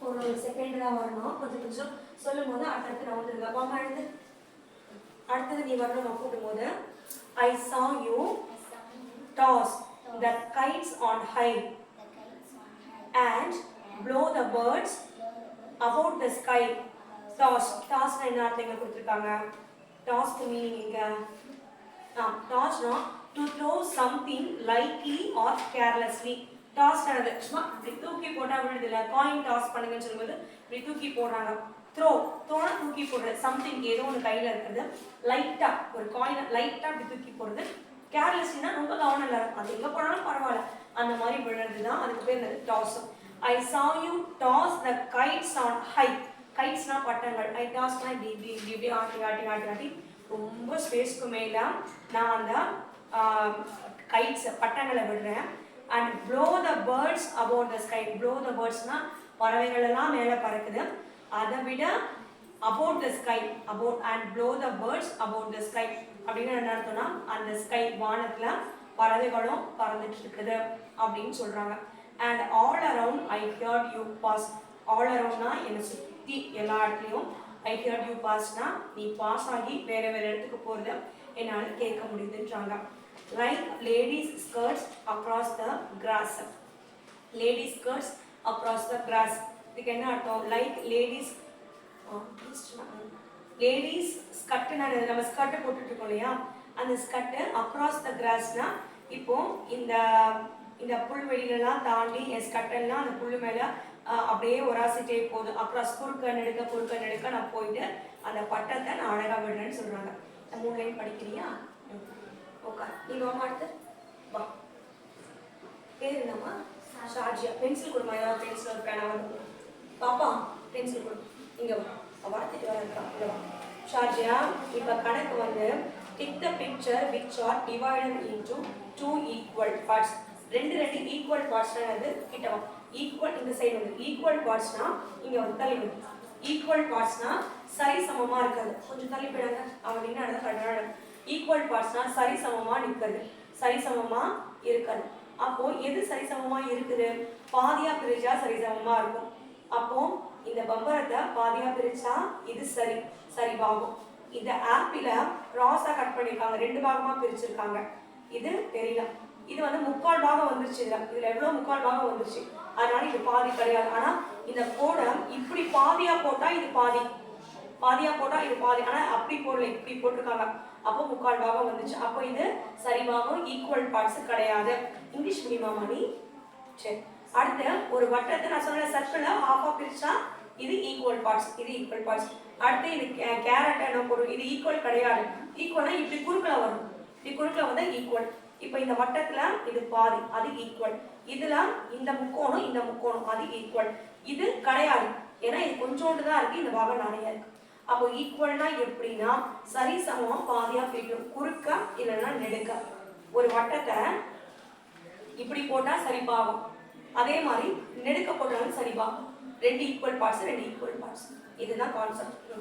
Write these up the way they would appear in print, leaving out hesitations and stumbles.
ஒரு செகண்ட் தான் வரணும். கொஞ்சம் கொஞ்சம் சொல்லும் போது அடுத்தடுத்து நான் வந்துருங்க. வாமா எழுது. அடுத்தது நீ வரணும் கூட்டும் போது I saw you toss the kites on high and blow the birds about the sky. Toss என்ன அர்த்தங்க கொடுத்துருக்காங்க? டாஸ்க்கு மீனிங் இங்க டாஸ்னா to throw something lightly or carelessly. Toss ஆனது சும்மா இப்படி தூக்கி போட்டா விழுதுல காயின் டாஸ் பண்ணுங்கன்னு சொல்லும்போது இப்படி தூக்கி போடுறாங்க. த்ரோனா தூக்கி போடுறது சம்திங் ஏதோ ஒன்று கையில் இருக்கிறது லைட்டா ஒரு காயினை லைட்டா அப்படி தூக்கி போடுறது. கேர்லெஸ்னா ரொம்ப கவனம் இல்லை, அது எங்கே போனாலும் பரவாயில்ல அந்த மாதிரி விழுறது தான் அதுக்கு பேர் என்னது toss. I saw you toss the kites on high. கைட்ஸ்னா பட்டங்கள். I tossனா இப்படி ஆட்டி ரொம்ப ஸ்பேஸ்க்கு மேலே நான் அந்த கைட்ஸ் பட்டங்களை விடுறேன். And blow the birds about the sky. blow the birdsனா பறவைகள் எல்லாம் மேலே பறக்குது. அதை விட about the sky about and blow the birds about the sky அப்படின்னு என்ன அர்த்தம்னா அந்த ஸ்கை வானத்துல பறவைகளும் பறந்துட்டு இருக்குது அப்படின்னு சொல்றாங்க. And all around I heard you boss. All அரவுண்ட்னா என்னை சுற்றி எல்லா இடத்துலையும் ஐ ஹியர்ட் யூ பாஸ்னா நீ பாஸ் ஆகி வேற வேற இடத்துக்கு போகிறத என்னால் கேட்க முடியுதுன்றாங்க. Like ladies skirts across the cross. Ladies skirts across the cross இதுக்கு என்ன அர்த்தம்? லைக் லேடிஸ் ஸ்கர்ட்னா நம்ம ஸ்கர்ட்டை போட்டுட்டு இருக்கோம் இல்லையா அந்த ஸ்கர்ட்டு அக்ராஸ் த கிராஸ்னா இப்போ இந்த புல்வெளிகளெல்லாம் தாண்டி என் ஸ்கர்ட்டெல்லாம் அந்த புல்லு மேலே அப்படியே ஒராசிட்டே போகுது. அக்ராஸ் குறுக்க நெடுக்க நான் போயிட்டு அந்த பட்டத்தை நான் அழகாக விடுறேன்னு சொல்கிறாங்க. நான் 3 லைன் படிக்கிறியா? ஓகே நீ வாமா அடுத்து வா. பேர் என்னம்மா? ஷார்ஜியா. பென்சில் கொடுமா, ஏதாவது பென்சில் ஒரு பேனா வந்து பாப்பா பென்சில் கொடு. இங்கே வளர்த்துட்டு வரேன். ஷார்ஜியா இப்போ கணக்கு வந்து tick the picture which are divided into 2 equal parts. ரெண்டு ஈக்குவல் பார்ட்ஸ்னா அது கிட்டவா ஈக்குவல் இந்த சைடு வந்து ஈக்குவல் பார்ட்ஸ்னா இங்கே வந்து தள்ளி வந்து ஈக்குவல் பார்ட்ஸ்னா சரி சமமாக இருக்காது. கொஞ்சம் தள்ளி போயிடாங்க அப்படின்னு நடந்த ஈக்குவல் பார்ட்ஸ்னா சரி சமமாக நிற்கிறது, சரி சமமாக இருக்காது. அப்போ எது சரிசமமாக இருக்குது? பாதியாக பிரிச்சா சரிசமமாக இருக்கும். அப்போ இந்த பம்பரத்தை பாதியாக பிரிச்சா இது சரிவாகும். இந்த ஆப்பிள ராஸாக கட் பண்ணியிருக்காங்க, 2 பாகமாக பிரிச்சிருக்காங்க. இது தெரியல, இது வந்து 3/4 பாகம் வந்துருச்சு. இதில் எவ்வளோ 3/4 பாகம் வந்துருச்சு, அதனால இது பாதி கிடையாது. ஆனால் இந்த கோடை இப்படி பாதியாக போட்டால் இது பாதியாக போட்டால் இது பாதி, ஆனால் அப்படி போடல, இப்படி போட்டிருக்காங்க. அப்போ 3/4 பாகம் வந்துச்சு. அப்போ இது சரிபாகம், ஈக்குவல் பார்ட்ஸ் கிடையாது. இங்கிலீஷ் மீடியமா நீ? சரி. அடுத்து ஒரு வட்டத்தை நான் சொன்ன சர்க்கிளை ஹாஃபாக பிரிச்சா இது ஈக்குவல் பார்ட்ஸ், இது ஈக்குவல் பார்ட்ஸ். அடுத்து இது கேரட் என்ன போடும், இது ஈக்குவல் கிடையாது. ஈக்குவல்னா இப்படி குறுக்கில் வரும், இப்படி குறுக்கில் வந்து ஈக்குவல். இப்போ இந்த வட்டத்தில் இது பாதி, அது ஈக்குவல். இதில் இந்த முக்கோணம் அது ஈக்குவல். இது கிடையாது, ஏன்னா இது கொஞ்சோண்டு தான் இருக்குது, இந்த பாகம் நிறைய இருக்குது. அப்போ ஈக்குவல்னா எப்படின்னா சரி சமமாக பாதியாக பிரிக்கணும், குறுக்க இல்லைன்னா நெடுக்க. ஒரு வட்டத்தை இப்படி போட்டால் சரிபாகும், அதே மாதிரி நெடுக்க போட்டாலும் சரிபாகும். 2 ஈக்குவல் பார்ட்ஸ், இதுதான் கான்செப்ட்.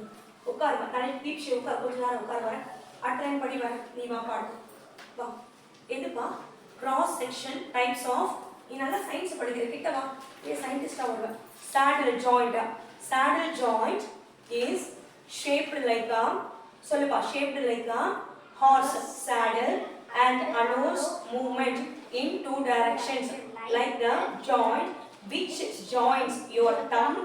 உட்காருமா தனி தீப்ஷி உட்கார், கொஞ்ச நேரம் உட்கார். வரேன் அடுத்த லைன் படி வரேன், நீ வா பாடு வா. எதுப்பா? Cross section types of. நீ நல்லா சயின்ஸ் படிக்கிற, கிட்ட வா, ஏன் சயின்டிஸ்டாக வருவேன். Saddle joint is shaped like a horse saddle and allows movement in 2 directions like the joint which joins your thumb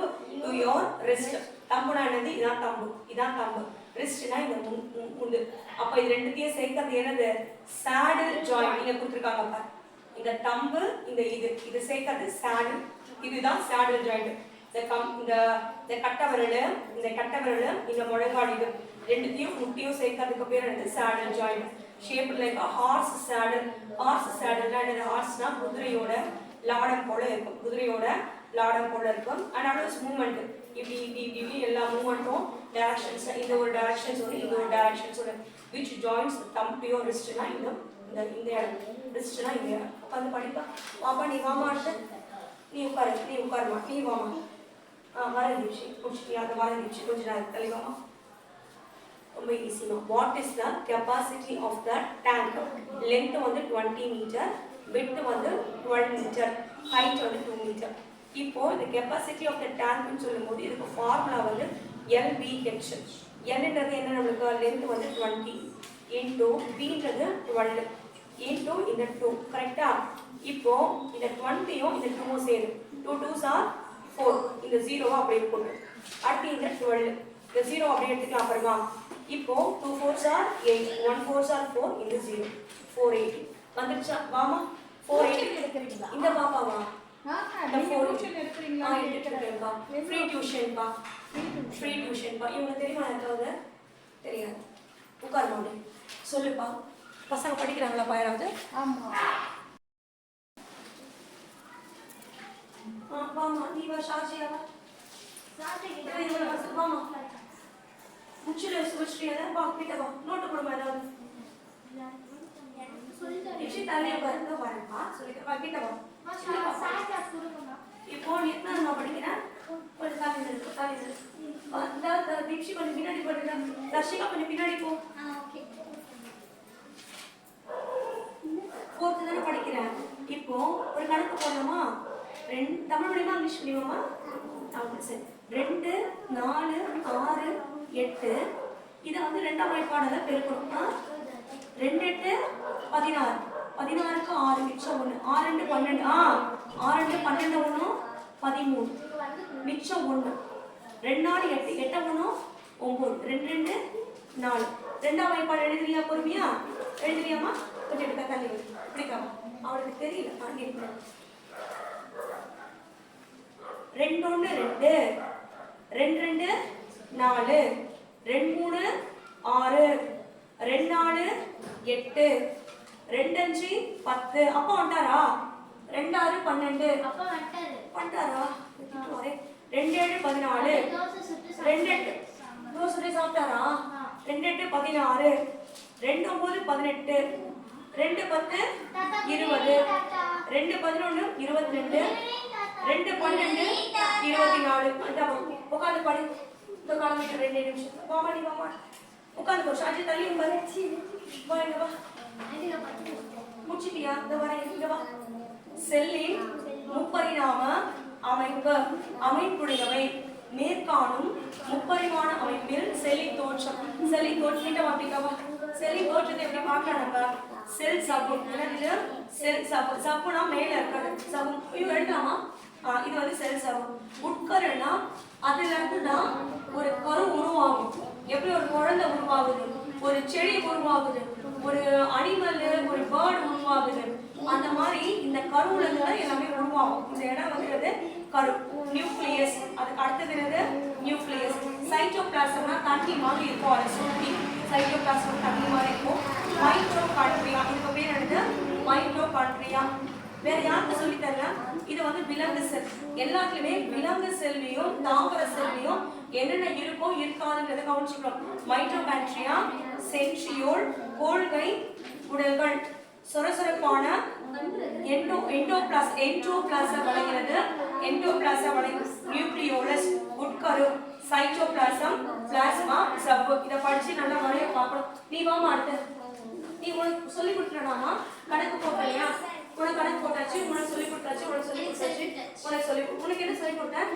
to your wrist. தம்புனா என்னது? இதான் தம்பு. ரிஸ்ட்னா இந்த முண்டு. அப்ப இது ரெண்டுத்தையும் சேர்க்கிறது என்னது? saddle joint. நீங்க கொடுத்துருக்காங்க பாரு, இந்த தம்பு இந்த இது சேர்க்கிறது saddle, இதுதான் saddle joint. இந்த கட்டவிரல் இந்த முழங்கால், இது ரெண்டுத்தையும் முட்டியும் சேர்க்கறதுக்கு பேர் என்னது? saddle joint. shaped like a horse saddle. horse saddleனா என்னது? ஹார்ஸ்னா குதிரையோட லாடம் போல இருக்கும். and always movement, இப்படி எல்லா மூவ்மெண்ட்டும் டைரக்ஷன்ஸ், இந்த ஒரு டைரக்ஷன்ஸ் ஒன்று, இந்த ஒரு டைரக்ஷன்ஸ் ஒன்று. which joins thumb to your wristனா இந்த இடம், wristனா இந்த இடம். உட்காந்து படிப்பா. பாப்பா நீ வாமா, நீ உட்காருமா, நீ வாமா. வரந்துச்சு முடிச்சுட்டியா? அந்த வரந்துச்சு கொஞ்ச நேரம் தெளிவாமா, ரொம்ப ஈஸிமா. What is the capacity of the tank? Length வந்து 20 மீட்டர், விட்த் வந்து 12 மீட்டர், ஹைட் வந்து 2 மீட்டர். இப்போ இந்த கெப்பாசிட்டி ஆஃப் த டேங்க்னு சொல்லும்போது இதுக்கு ஃபார்முலா வந்து LBH. Lன்றது என்ன நம்மளுக்கு லென்த் வந்து 20 இன்டூ Bன்றது 12 இன்டூ இந்த 2 கரெக்டா. இப்போ இந்த 20யும் இந்த 2ம் சேரும் 2 2s are 4 இந்த 0 அப்படியே போட்டு அடுத்து இந்த 12 இந்த 0 அப்படியே எடுத்துக்கலாம் அப்புறமா. இப்போ 2 4s are 8 1 4s are 4 இந்த 0 480 வந்துருச்சா வாமா 480 எடுக்கறீங்களா இந்த பாப்பாவா இந்த 4 எடுக்கறீங்களா எடுக்கறேன்பா ஃப்ரீ டியூஷன்பா ஃப்ரீ டியூஷன்பா இவங்க தெரியுமா யாராவது தெரியாது உட்காருமா சொல்லுப்பா பசங்க படிக்கிறாங்களா யாராவது ஆமா வாமா நீ வா ஷாஜியாவா வாமா முச்சில சுவஸ்ரீயா வா கிட்ட வா நோட்டு கொடுமா ஏதாவது இச்சி தலைய வரது வரப்பா சொல்லிட்டு வா கிட்ட வா இப்போ நீ எத்தனை படிக்கிறேன் ஒரு காலேஜ் அந்த தீப்ஷி கொஞ்சம் பின்னாடி போடுங்க தர்ஷிகா கொஞ்சம் பின்னாடி போ ஃபோர்த்து தானே படிக்கிறேன். இப்போ ஒரு கணக்கு போடலாமா தமிழ் மீடியமா இங்கிலீஷ் மீடியமா சரி 2 4 6 8 இதை வந்து ரெண்டாம் வாய்ப்பாடுல பெருக்கணும் 2 8 16 16க்கு 6 மிச்சம் 1 6 2 12 6 2 12 1 13 மிச்சம் 1 2 4 8 8 1 9 2 2 4 ரெண்டாம் வாய்ப்பாடு எழுதுறியா பொறுமையா எழுதுறியாமா கொஞ்சம் எடுக்க தள்ளி பிடிக்காம அவளுக்கு தெரியல 2 1 2 2 2 4 2 3 6 2 4 8 2 5 10 அப்பா வந்துட்டாரா 2 6 12 அப்பா வந்துட்டாரா 2 7 14 2 8 தோசை சாப்பிட்டாரா 2 8 16 2 9 18 2 10 20 2 11 22 2 12 24 உட்காந்து படி இந்த காலமீட்டர் 2 நிமிஷம் வாமா நீ வாமா உட்காந்து போச்சு அஜய் தள்ளி வா இங்க வா முடிச்சிட்டியா இந்த வர இங்க வா செல்லின் முப்பரிணாம அமைப்பு அமைப்புடையவை மேற்காணும் முப்பரிமாண அமைப்பில் செல்லின் தோற்றம் செல்லின் தோற்றத்தை அப்படிக்கவா செல்லின் தோற்றத்தை எப்படி பார்க்கலாம் நம்ம செல் சப்பு என்னது செல் சப்பு சப்புனா மேல இருக்கிறது சப்பு இது எழுதாமா இது வந்து செல் சப்பு உட்கருன்னா அதுல இருந்து தான் ஒரு கரு உருவாகும் எப்படி ஒரு குழந்தை உருவாகுது ஒரு செடி உருவாகுது ஒரு அனிமல் ஒரு பேர்டு உருவாகுது அந்த மாதிரி இந்த கருவுல இருந்து தான் எல்லாமே உருவாகும் இந்த இடம் வந்து கரு நியூக்ளியஸ் அதுக்கு அடுத்தது நியூக்ளியஸ் சைட்டோபிளாசம்னா தண்ணி மாதிரி இருக்கும் அதை சுற்றி சைட்டோபிளாசம் தண்ணி மாதிரி இருக்கும் மைட்டோகாண்ட்ரியா இதுக்கு பேர் என்னது மைட்டோகாண்ட்ரியா வேற யாருக்கு சொல்லி தரல இது வந்து விலங்கு செல் எல்லாத்துலயுமே விலங்கு செல்லையும் தாவர செல்லையும் என்னென்ன இருக்கோ இருக்காதுன்றதை கவனிச்சுக்கிறோம் மைட்டோகாண்ட்ரியா சென்ட்ரியோல் கோள்கை உடல்கள் சொரசொரப்பான எண்டோபிளாசம் வளைகிறது எண்டோபிளாசம் வளைகிறது நியூக்ளியோலஸ் உட்கரு சைட்டோபிளாசம் பிளாஸ்மா சப்பு இதை படிச்சு நல்லா வரைய பார்க்கணும் நீ வாமா அடுத்து நீ உனக்கு சொல்லி கொடுத்துறாமா கணக்கு போட்டலையா உனக்கு கணக்கு போட்டாச்சு உனக்கு சொல்லி கொடுத்தாச்சு உனக்கு என்ன சொல்லி கொடுத்தேன்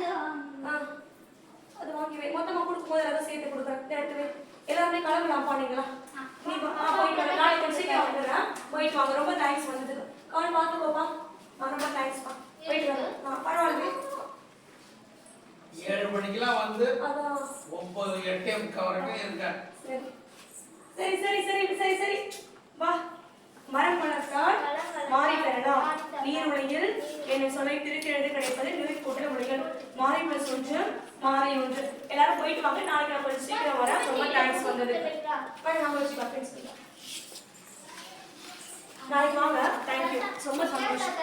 அது வாங்கி மொத்தமா கொடுக்கும் போது அதை சேர்த்து கொடுக்குறேன் எல்லாருமே கிளம்பலாம் போனீங்களா நீ போயிட்டு வாங்க நாளைக்கு சீக்கிரம் வந்துடுறேன் போயிட்டு வாங்க ரொம்ப தேங்க்ஸ் வந்ததுக்கு கால் பார்த்துக்கோப்பா ரொம்ப தேங்க்ஸ்ப்பா போயிட்டு வாங்க பரவாயில்ல 7 மணிக்கெல்லாம் வந்து 9 8 வரைக்கும் இருக்கேன் சரி சரி சரி சரி சரி வா மரம் வளர்த்தால் மாறி பெறலாம் நீர்வழியில் என்ன சொல்லை திருத்தி எழுதி கிடைப்பது நிறுத்தி கூட்டுற மொழிகள் மாறி பிளஸ் 1 மாறி 1 எல்லாரும் போயிட்டு வாங்க நாளைக்கு நான் கொஞ்சம் சீக்கிரம் வரேன் ரொம்ப தேங்க்ஸ் வந்தது நாங்கள் வச்சு பார்த்து நாளைக்கு வாங்க தேங்க்யூ ரொம்ப சந்தோஷம்